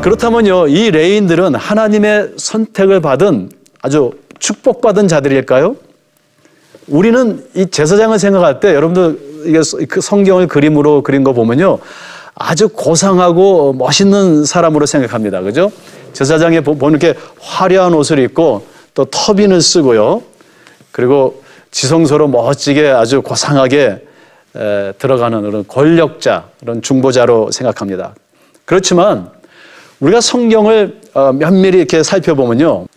그렇다면요, 이 레위인들은 하나님의 선택을 받은 아주 축복받은 자들일까요? 우리는 이 제사장을 생각할 때 여러분들 이게 그 성경을 그림으로 그린 거 보면요, 아주 고상하고 멋있는 사람으로 생각합니다. 그죠? 제사장에 보면 이렇게 화려한 옷을 입고 또 터빈을 쓰고요. 그리고 지성소로 멋지게 아주 고상하게 들어가는 그런 권력자, 그런 중보자로 생각합니다. 그렇지만 우리가 성경을 면밀히 이렇게 살펴보면요,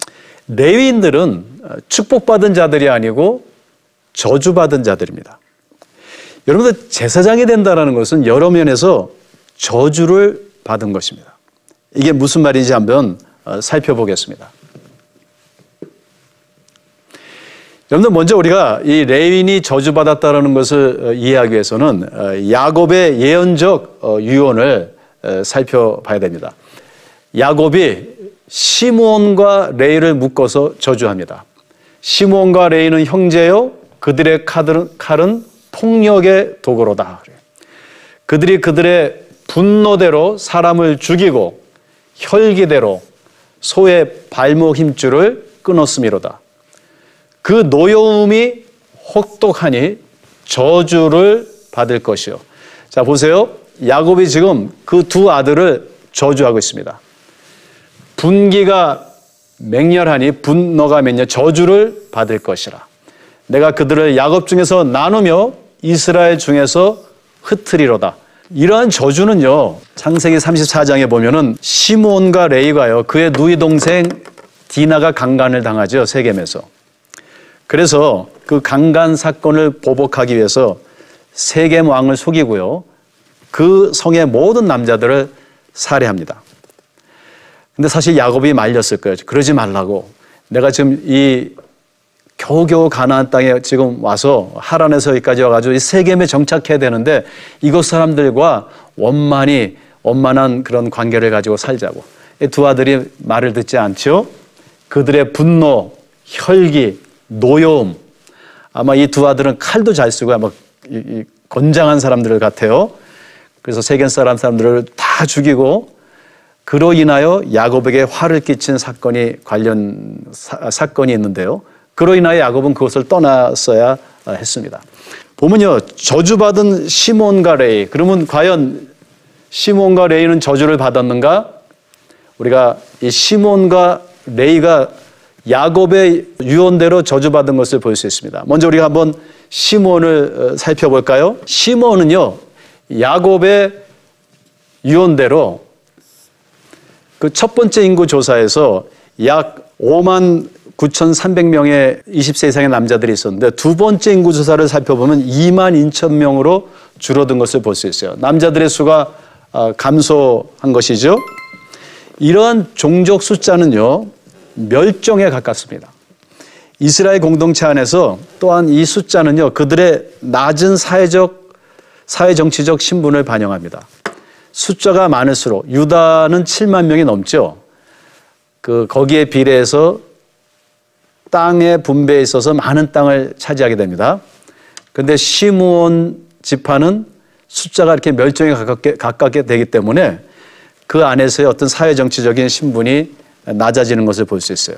레위인들은 축복받은 자들이 아니고 저주받은 자들입니다. 여러분들, 제사장이 된다는 것은 여러 면에서 저주를 받은 것입니다. 이게 무슨 말인지 한번 살펴보겠습니다. 여러분들, 먼저 우리가 이 레위인이 저주받았다는 것을 이해하기 위해서는 야곱의 예언적 유언을 살펴봐야 됩니다. 야곱이 시므온과 레위를 묶어서 저주합니다. 시므온과 레위는 형제요, 그들의 칼은 폭력의 도구로다. 그들이 그들의 분노대로 사람을 죽이고 혈기대로 소의 발목 힘줄을 끊었음이로다. 그 노여움이 혹독하니 저주를 받을 것이요. 자, 보세요. 야곱이 지금 그 두 아들을 저주하고 있습니다. 분기가 맹렬하니 분노가 맹렬, 저주를 받을 것이라. 내가 그들을 야곱 중에서 나누며 이스라엘 중에서 흩으리로다. 이러한 저주는요, 창세기 34장에 보면은 시므온과 레위가요, 그의 누이 동생 디나가 강간을 당하죠, 세겜에서. 그래서 그 강간 사건을 보복하기 위해서 세겜 왕을 속이고요, 그 성의 모든 남자들을 살해합니다. 근데 사실 야곱이 말렸을 거예요. 그러지 말라고. 내가 지금 이 겨우겨우 가나안 땅에 지금 와서 하란에서 여기까지 와가지고 이 세겜에 정착해야 되는데 이곳 사람들과 원만한 그런 관계를 가지고 살자고. 이 두 아들이 말을 듣지 않죠. 그들의 분노, 혈기, 노여움. 아마 이 두 아들은 칼도 잘 쓰고 아마 이 건장한 사람들 같아요. 그래서 세겜 사람들을 다 죽이고, 그로 인하여 야곱에게 화를 끼친 사건이 사건이 있는데요. 그로 인하여 야곱은 그것을 떠났어야 했습니다. 보면요, 저주받은 시몬과 레위. 그러면 과연 시몬과 레위는 저주를 받았는가? 우리가 이 시몬과 레위가 야곱의 유언대로 저주받은 것을 볼 수 있습니다. 먼저 우리가 한번 시몬을 살펴볼까요? 시몬은요, 야곱의 유언대로 그 첫 번째 인구 조사에서 약 59,300명의 20세 이상의 남자들이 있었는데, 두 번째 인구 조사를 살펴보면 22,000명으로 줄어든 것을 볼 수 있어요. 남자들의 수가 감소한 것이죠. 이러한 종족 숫자는요, 멸종에 가깝습니다. 이스라엘 공동체 안에서 또한 이 숫자는요, 그들의 낮은 사회정치적 신분을 반영합니다. 숫자가 많을수록, 유다는 7만 명이 넘죠. 거기에 비례해서 땅의 분배에 있어서 많은 땅을 차지하게 됩니다. 그런데 시므온 지파는 숫자가 이렇게 멸종에 가깝게 되기 때문에 그 안에서의 어떤 사회정치적인 신분이 낮아지는 것을 볼 수 있어요.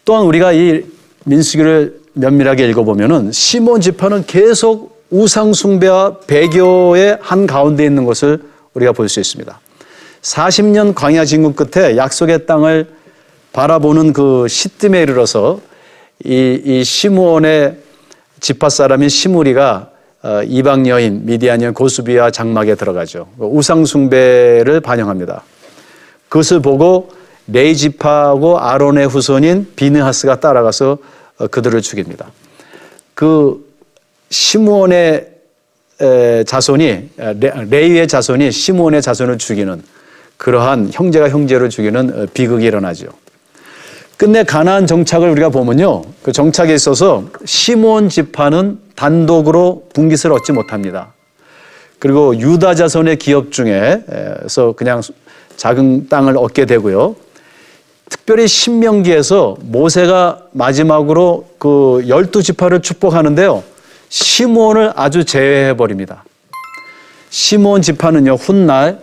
또한 우리가 이 민수기를 면밀하게 읽어보면은 시므온 지파는 계속 우상 숭배와 배교의 한 가운데 있는 것을 우리가 볼 수 있습니다. 40년 광야 진군 끝에 약속의 땅을 바라보는 그 시뜸에 이르러서 이 시므온의 지파 사람인 시므리가 이방 여인 미디안 여인 고수비와 장막에 들어가죠. 우상 숭배를 반영합니다. 그것을 보고 레위 지파하고 아론의 후손인 비느하스가 따라가서 그들을 죽입니다. 그 시므온의 자손이, 레위의 자손이 시므온의 자손을 죽이는, 그러한 형제가 형제를 죽이는 비극이 일어나죠. 끝내 가나안 정착을 우리가 보면요, 그 정착에 있어서 시므온 지파는 단독으로 분깃을 얻지 못합니다. 그리고 유다 자손의 기업 중에서 그냥 작은 땅을 얻게 되고요. 특별히 신명기에서 모세가 마지막으로 그 12지파를 축복하는데요, 시므온을 아주 제외해 버립니다. 시므온 지파는요, 훗날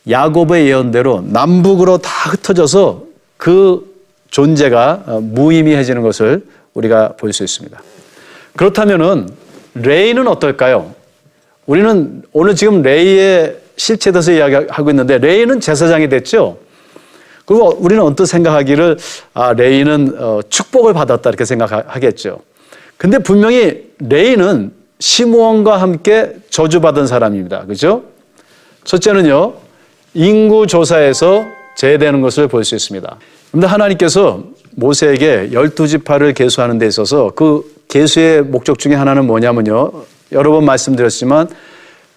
야곱의 예언대로 남북으로 다 흩어져서 그 존재가 무의미해지는 것을 우리가 볼 수 있습니다. 그렇다면은 레위는 어떨까요? 우리는 오늘 지금 레위의 실체에 대해서 이야기하고 있는데 레위는 제사장이 됐죠. 그리고 우리는 언뜻 생각하기를 레위는 축복을 받았다 이렇게 생각하겠죠. 근데 분명히 레위는 시므온과 함께 저주받은 사람입니다. 그렇죠? 첫째는요. 인구 조사에서 제외되는 것을 볼 수 있습니다. 그런데 하나님께서 모세에게 12지파를 계수하는 데 있어서 그 계수의 목적 중에 하나는 뭐냐면요. 여러 번 말씀드렸지만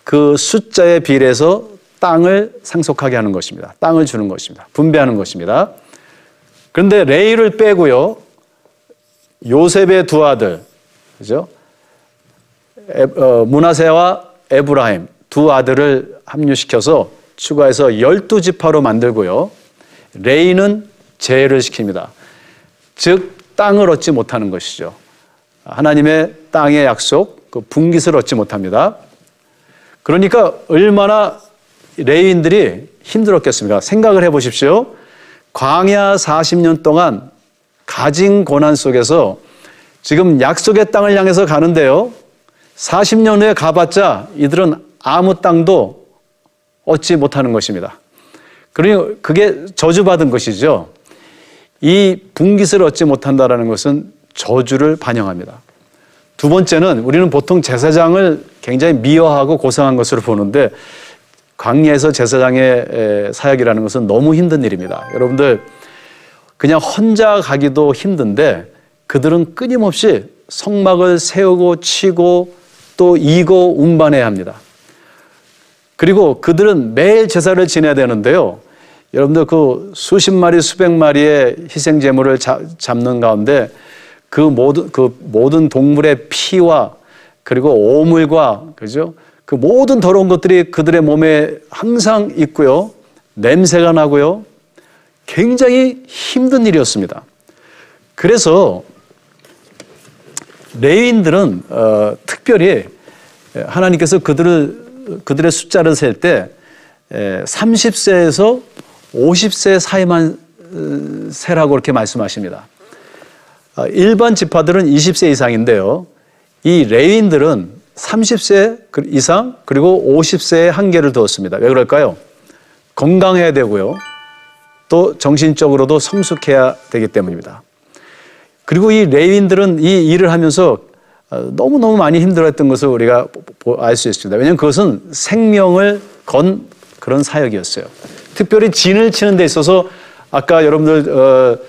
그 숫자에 비례해서 땅을 상속하게 하는 것입니다. 땅을 주는 것입니다. 분배하는 것입니다. 그런데 레위를 빼고요. 요셉의 두 아들, 그죠? 므낫세와 에브라임 두 아들을 합류시켜서 추가해서 12지파로 만들고요. 레위는 제외를 시킵니다. 즉 땅을 얻지 못하는 것이죠. 하나님의 땅의 약속, 그 분깃을 얻지 못합니다. 그러니까 얼마나 레위인들이 힘들었겠습니까? 생각을 해보십시오. 광야 40년 동안 가진 고난 속에서 지금 약속의 땅을 향해서 가는데요. 40년 후에 가봤자 이들은 아무 땅도 얻지 못하는 것입니다. 그러니 그게 저주받은 것이죠. 이 분깃을 얻지 못한다는 것은 저주를 반영합니다. 두 번째는 우리는 보통 제사장을 굉장히 미워하고 고상한 것으로 보는데 광야에서 제사장의 사역이라는 것은 너무 힘든 일입니다. 여러분들 그냥 혼자 가기도 힘든데 그들은 끊임없이 성막을 세우고 치고 또 이고 운반해야 합니다. 그리고 그들은 매일 제사를 지내야 되는데요. 여러분들 그 수십 마리 수백 마리의 희생 제물을 잡는 가운데 그 모든 동물의 피와 그리고 오물과 그죠? 그 모든 더러운 것들이 그들의 몸에 항상 있고요. 냄새가 나고요. 굉장히 힘든 일이었습니다. 그래서 레위인들은 특별히 하나님께서 그들의 숫자를 셀 때 30세에서 50세 사이만 세라고 이렇게 말씀하십니다. 일반 지파들은 20세 이상인데요. 이 레위인들은 30세 이상 그리고 50세에 한계를 두었습니다. 왜 그럴까요? 건강해야 되고요. 또 정신적으로도 성숙해야 되기 때문입니다. 그리고 이 레위인들은 이 일을 하면서 너무너무 많이 힘들어했던 것을 우리가 알 수 있습니다. 왜냐하면 그것은 생명을 건 그런 사역이었어요. 특별히 진을 치는 데 있어서 아까 여러분들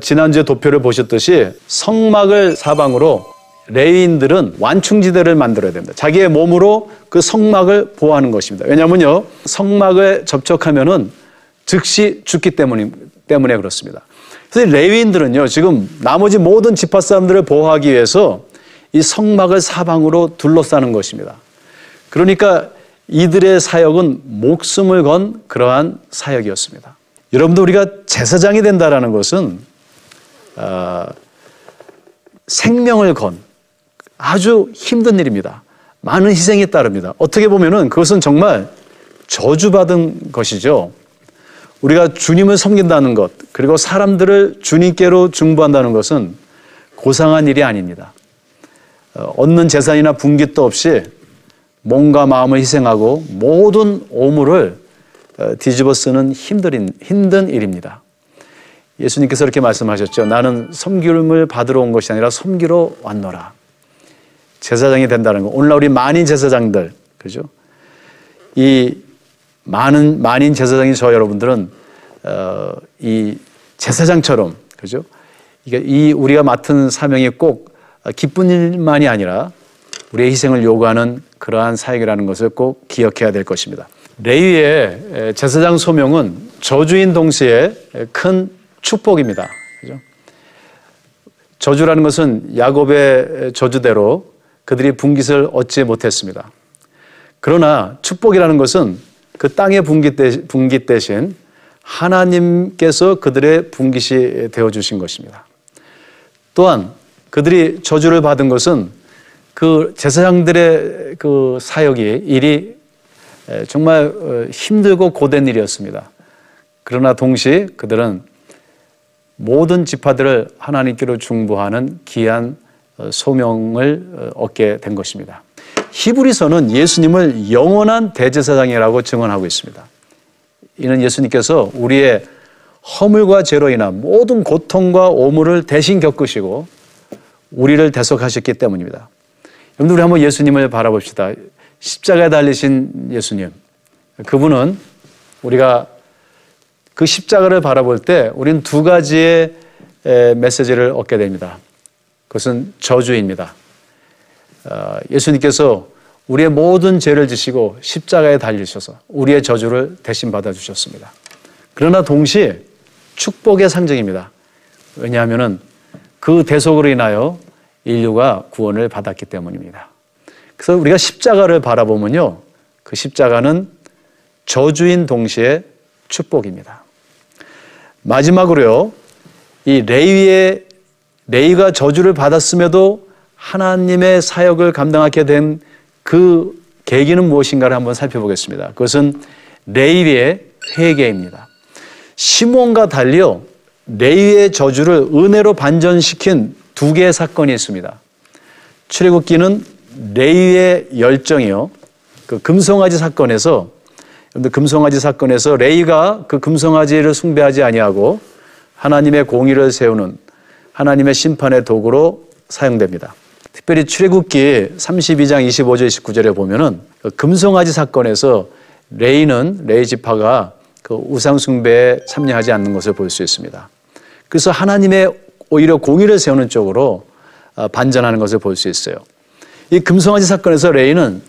지난주에 도표를 보셨듯이 성막을 사방으로 레위인들은 완충지대를 만들어야 됩니다. 자기의 몸으로 그 성막을 보호하는 것입니다. 왜냐하면요, 성막에 접촉하면은 즉시 죽기 때문에 그렇습니다. 그래서 레위인들은요, 지금 나머지 모든 지파 사람들을 보호하기 위해서 이 성막을 사방으로 둘러싸는 것입니다. 그러니까 이들의 사역은 목숨을 건 그러한 사역이었습니다. 여러분들 우리가 제사장이 된다는 것은 생명을 건 아주 힘든 일입니다. 많은 희생이 따릅니다. 어떻게 보면은 그것은 정말 저주받은 것이죠. 우리가 주님을 섬긴다는 것, 그리고 사람들을 주님께로 중보한다는 것은 고상한 일이 아닙니다. 얻는 재산이나 분깃도 없이 몸과 마음을 희생하고 모든 오물을 뒤집어 쓰는 힘든 일입니다. 예수님께서 이렇게 말씀하셨죠. 나는 섬김을 받으러 온 것이 아니라 섬기러 왔노라. 제사장이 된다는 거. 오늘날 우리 만인 제사장들, 그죠? 이 만인 제사장인 저 여러분들은 이 제사장처럼, 그죠? 이 우리가 맡은 사명이 꼭 기쁜 일만이 아니라 우리의 희생을 요구하는 그러한 사역이라는 것을 꼭 기억해야 될 것입니다. 레위의 제사장 소명은 저주인 동시에 큰 축복입니다. 그죠? 저주라는 것은 야곱의 저주대로 그들이 분깃을 얻지 못했습니다. 그러나 축복이라는 것은 그 땅의 분깃 대신 하나님께서 그들의 분깃이 되어주신 것입니다. 또한 그들이 저주를 받은 것은 그 제사장들의 그 사역이 일이 정말 힘들고 고된 일이었습니다. 그러나 동시에 그들은 모든 지파들을 하나님께로 중보하는 귀한 소명을 얻게 된 것입니다. 히브리서는 예수님을 영원한 대제사장이라고 증언하고 있습니다. 이는 예수님께서 우리의 허물과 죄로 인한 모든 고통과 오물을 대신 겪으시고 우리를 대속하셨기 때문입니다. 여러분들, 우리 한번 예수님을 바라봅시다. 십자가에 달리신 예수님. 그분은 우리가 그 십자가를 바라볼 때 우리는 두 가지의 메시지를 얻게 됩니다. 그것은 저주입니다. 예수님께서 우리의 모든 죄를 지시고 십자가에 달리셔서 우리의 저주를 대신 받아주셨습니다. 그러나 동시에 축복의 상징입니다. 왜냐하면 그 대속으로 인하여 인류가 구원을 받았기 때문입니다. 그래서 우리가 십자가를 바라보면요, 그 십자가는 저주인 동시에 축복입니다. 마지막으로요, 이 레위가 저주를 받았음에도 하나님의 사역을 감당하게 된 그 계기는 무엇인가를 한번 살펴보겠습니다. 그것은 레위의 회개입니다. 시므온과 달리요, 레위의 저주를 은혜로 반전시킨 두 개의 사건이 있습니다. 출애굽기는 레위의 열정이요, 그 금송아지 사건에서, 금송아지 사건에서 레위가 그 금송아지를 숭배하지 아니하고 하나님의 공의를 세우는 하나님의 심판의 도구로 사용됩니다. 특별히 출애굽기 32장 25절 29절에 보면은 그 금송아지 사건에서 레위 지파가 그 우상 숭배에 참여하지 않는 것을 볼 수 있습니다. 그래서 하나님의 오히려 공의를 세우는 쪽으로 반전하는 것을 볼 수 있어요. 이 금송아지 사건에서 레위는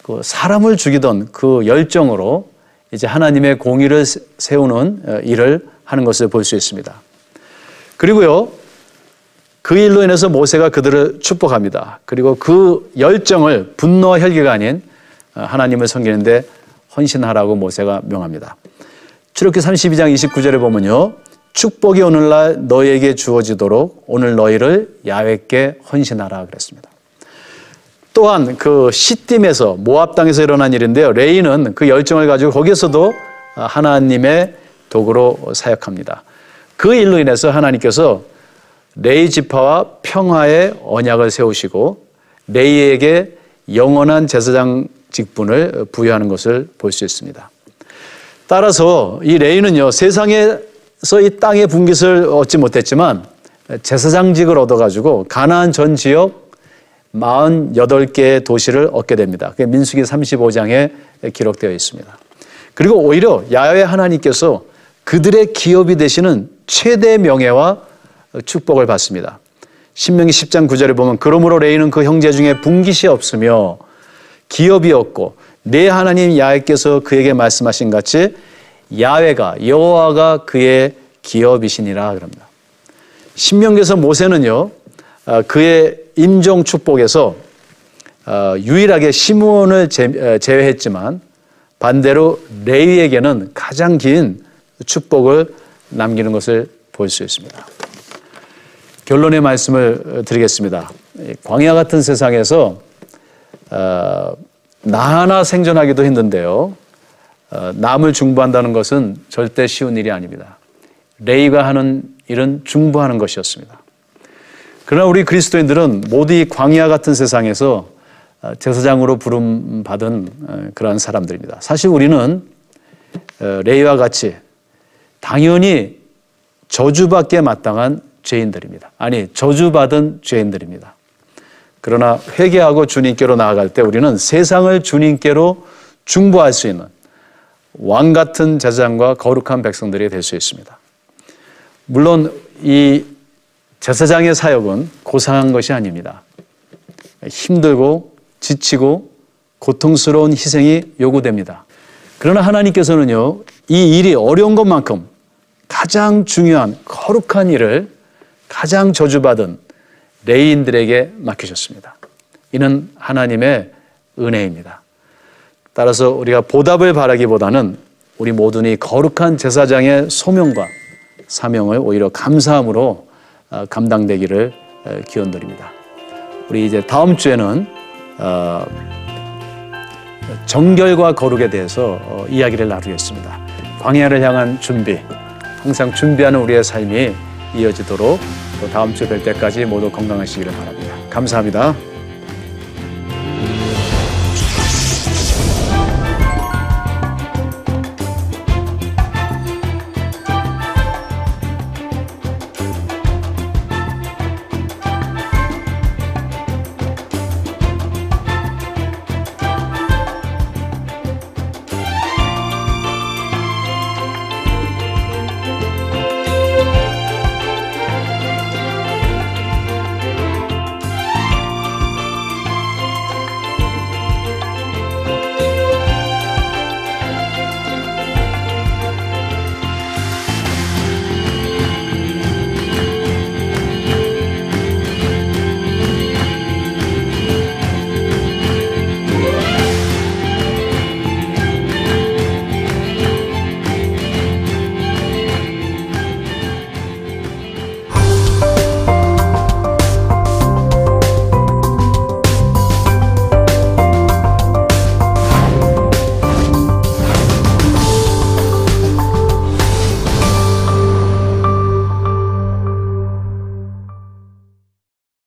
그 사람을 죽이던 그 열정으로 이제 하나님의 공의를 세우는 일을 하는 것을 볼 수 있습니다. 그리고요, 그 일로 인해서 모세가 그들을 축복합니다. 그리고 그 열정을 분노와 혈기가 아닌 하나님을 섬기는데 헌신하라고 모세가 명합니다. 출애굽기 32장 29절에 보면요, 축복이 오늘날 너희에게 주어지도록 오늘 너희를 야훼께 헌신하라 그랬습니다. 또한 그 시딤에서 모압 땅에서 일어난 일인데요, 레위는 그 열정을 가지고 거기에서도 하나님의 도구로 사역합니다. 그 일로 인해서 하나님께서 레위 지파와 평화의 언약을 세우시고 레위에게 영원한 제사장 직분을 부여하는 것을 볼 수 있습니다. 따라서 이 레위는요, 세상에서 이 땅의 분깃을 얻지 못했지만 제사장직을 얻어가지고 가나안 전 지역 48개의 도시를 얻게 됩니다. 그게 민수기 35장에 기록되어 있습니다. 그리고 오히려 야훼 하나님께서 그들의 기업이 되시는 최대 명예와 축복을 받습니다. 신명기 10장 9절에 보면 그러므로 레위는 그 형제 중에 분깃이 없으며 기업이 없고 내 하나님 야훼께서 그에게 말씀하신 같이 여호와가 그의 기업이시니라 그럽니다. 신명기에서 모세는요, 그의 임종 축복에서 유일하게 시므온을 제외했지만 반대로 레위에게는 가장 긴 축복을 남기는 것을 볼 수 있습니다. 결론의 말씀을 드리겠습니다. 광야 같은 세상에서 나 하나 생존하기도 힘든데요, 남을 중보한다는 것은 절대 쉬운 일이 아닙니다. 레위가 하는 일은 중보하는 것이었습니다. 그러나 우리 그리스도인들은 모두 이 광야 같은 세상에서 제사장으로 부름받은 그러한 사람들입니다. 사실 우리는 레위와 같이 당연히 저주받기에 마땅한 죄인들입니다. 아니, 저주받은 죄인들입니다. 그러나 회개하고 주님께로 나아갈 때 우리는 세상을 주님께로 중보할 수 있는 왕 같은 제사장과 거룩한 백성들이 될 수 있습니다. 물론 이 제사장의 사역은 고상한 것이 아닙니다. 힘들고 지치고 고통스러운 희생이 요구됩니다. 그러나 하나님께서는요, 이 일이 어려운 것만큼 가장 중요한 거룩한 일을 가장 저주받은 레위인들에게 맡기셨습니다. 이는 하나님의 은혜입니다. 따라서 우리가 보답을 바라기보다는 우리 모두는 거룩한 제사장의 소명과 사명을 오히려 감사함으로 감당되기를 기원드립니다. 우리 이제 다음 주에는 정결과 거룩에 대해서 이야기를 나누겠습니다. 광야를 향한 준비, 항상 준비하는 우리의 삶이 이어지도록 또 다음 주 뵐 때까지 모두 건강하시기를 바랍니다. 감사합니다.